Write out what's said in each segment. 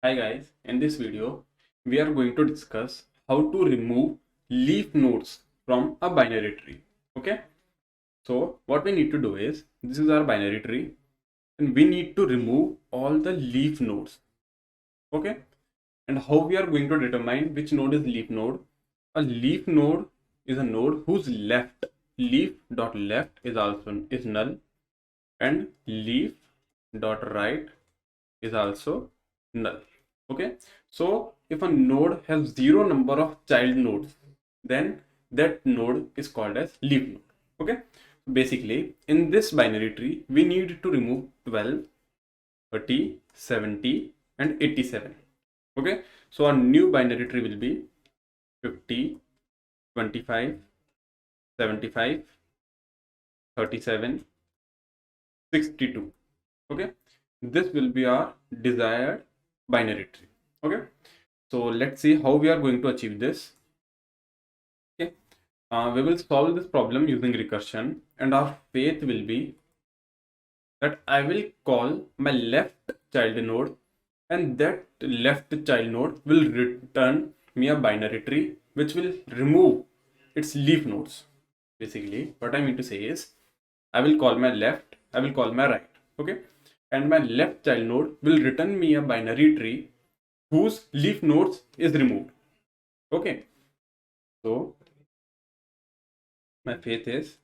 Hi guys, in this video we are going to discuss how to remove leaf nodes from a binary tree. Okay, so what we need to do is, this is our binary tree and we need to remove all the leaf nodes. Okay, and how we are going to determine which node is leaf node? A leaf node is a node whose leaf dot left is also is null, and leaf dot right is also null. Okay, so if a node has zero number of child nodes, then that node is called as leaf node. Okay, basically in this binary tree we need to remove 12, 30, 70 and 87. Okay, so our new binary tree will be 50, 25, 75, 37, 62. Okay, this will be our desired binary tree. Okay, so let's see how we are going to achieve this. Okay, we will solve this problem using recursion, and our faith will be that I will call my left child node, and that left child node will return me a binary tree which will remove its leaf nodes. Basically, what I mean to say is, I will call my left, I will call my right. Okay, and my left child node will return me a binary tree whose leaf nodes is removed. Okay, so my faith is,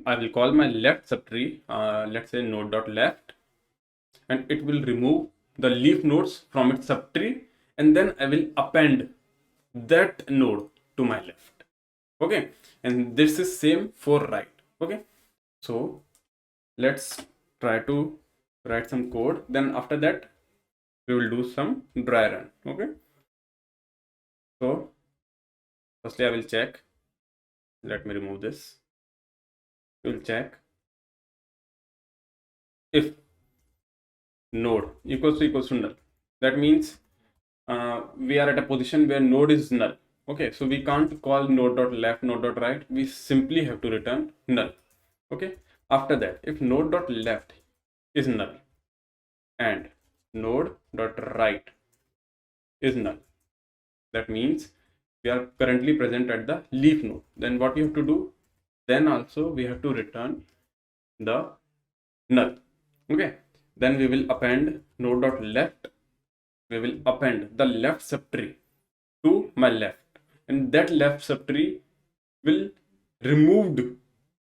I will call my left subtree, let's say node dot left, and it will remove the leaf nodes from its subtree, and then I will append that node to my left. Okay, and this is same for right. Okay, so let's try to write some code. Then after that, we will do some dry run. Okay, so firstly, I will check. Let me remove this. We will check if node equals to null. That means we are at a position where node is null. Okay, so we can't call node dot left, node dot right. We simply have to return null. Okay, after that, if node dot left is null and node dot right is null, that means we are currently present at the leaf node. Then what we have to do? Then also we have to return the null. Okay, then we will append node dot left. We will append the left subtree to my left, and that left subtree will removed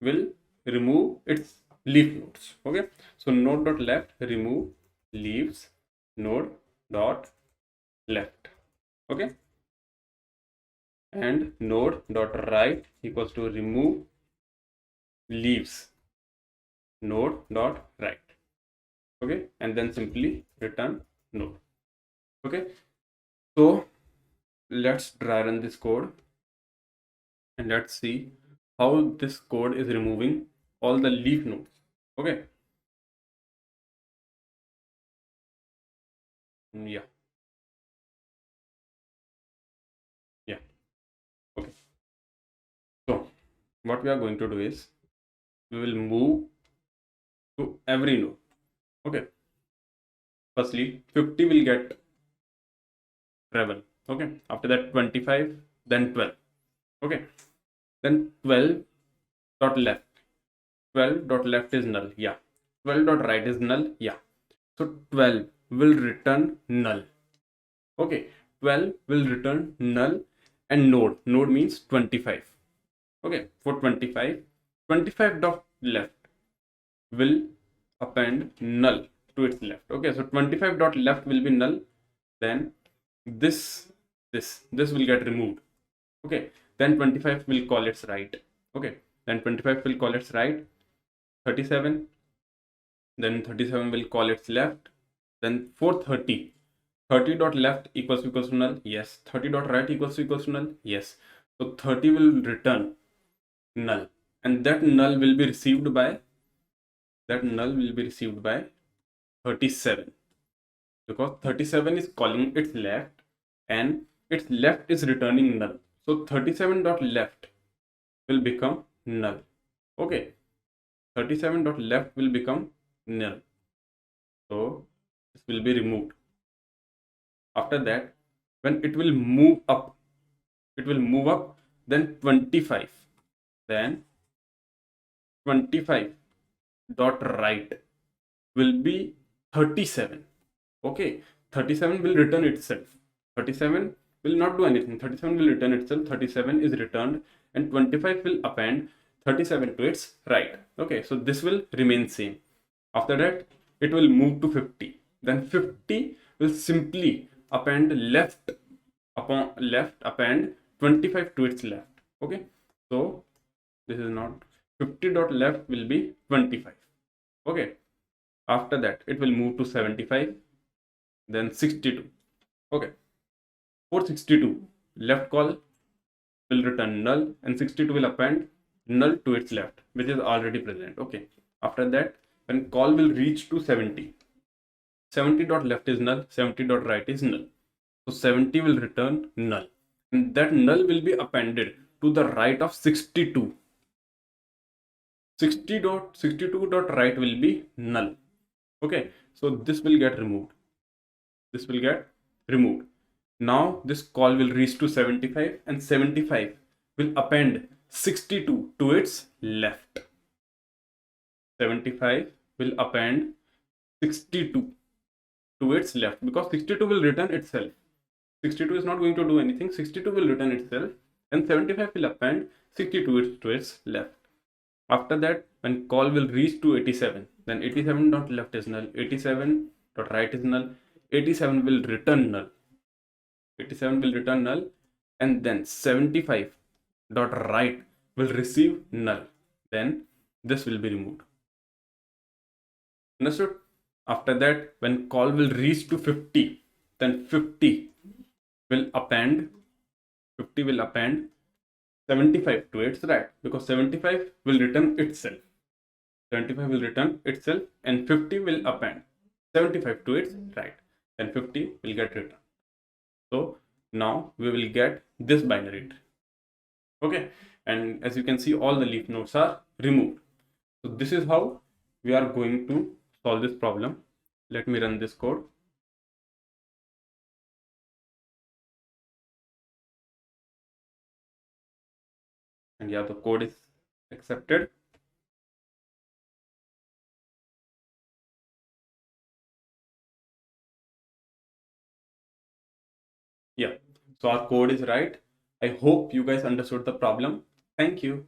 will remove its leaf nodes. Okay, so node dot left remove leaves node dot left. Okay, and node dot right equals to remove leaves node dot right. Okay, and then simply return node. Okay, so let's dry run this code and let's see how this code is removing all the leaf nodes. Okay, yeah, yeah. Okay, so what we are going to do is, we will move to every node. Okay, firstly 50 will get travel. Okay, after that 25, then 12. Okay, then 12 dot left, 12 dot left is null. Yeah, 12 dot right is null. Yeah, so 12 will return null. Okay, 12 will return null, and node means 25. Okay, for 25, 25 dot left will append null to its left. Okay, so 25 dot left will be null, then this this will get removed. Okay, then 25 will call its right. Okay, then 25 will call its right. 37, then 37 will call its left. Then for 30, 30 dot left equals to null. Yes. 30 dot right equals to null. Yes. So 30 will return null, and that null will be received by 37, because 37 is calling its left and its left is returning null. So 37 dot left will become null. Okay, 37 dot left will become null. So this will be removed. After that, when it will move up, then 25, then 25 dot right will be 37. Okay, 37 will return itself. 37 will not do anything. 37 will return itself. 37 is returned, and 25 will append 37 to its right. Okay, so this will remain same. After that, it will move to 50. Then 50 will simply append left append 25 to its left. Okay, so this is not 50 dot left will be 25. Okay, after that it will move to 75, then 62. Okay, for 62, left call will return null, and 62 will append null to its left, which is already present. Okay, after that, when call will reach to 70, 70 dot left is null, 70 dot right is null. So 70 will return null, and that null will be appended to the right of 62. 62 dot right will be null. Okay, so this will get removed. This will get removed. Now this call will reach to 75, and 75 will append 62 to its left. 75 will append 62 to its left, because 62 will return itself. 62 is not going to do anything. 62 will return itself, and 75 will append 62 to its left. After that, when call will reach to 87, then 87 dot left is null, 87 dot right is null, 87 will return null. 87 will return null, and then 75 dot right will receive null. Then this will be removed. Understood? After that, when call will reach to 50, then 50 will append 75 to its right, because 75 will return itself. 75 will return itself, and 50 will append 75 to its right. Then 50 will get returned. So now we will get this binary tree. Okay, and as you can see, all the leaf nodes are removed. So this is how we are going to solve this problem. Let me run this code. And yeah, the code is accepted. Yeah, so our code is right. I hope you guys understood the problem. Thank you.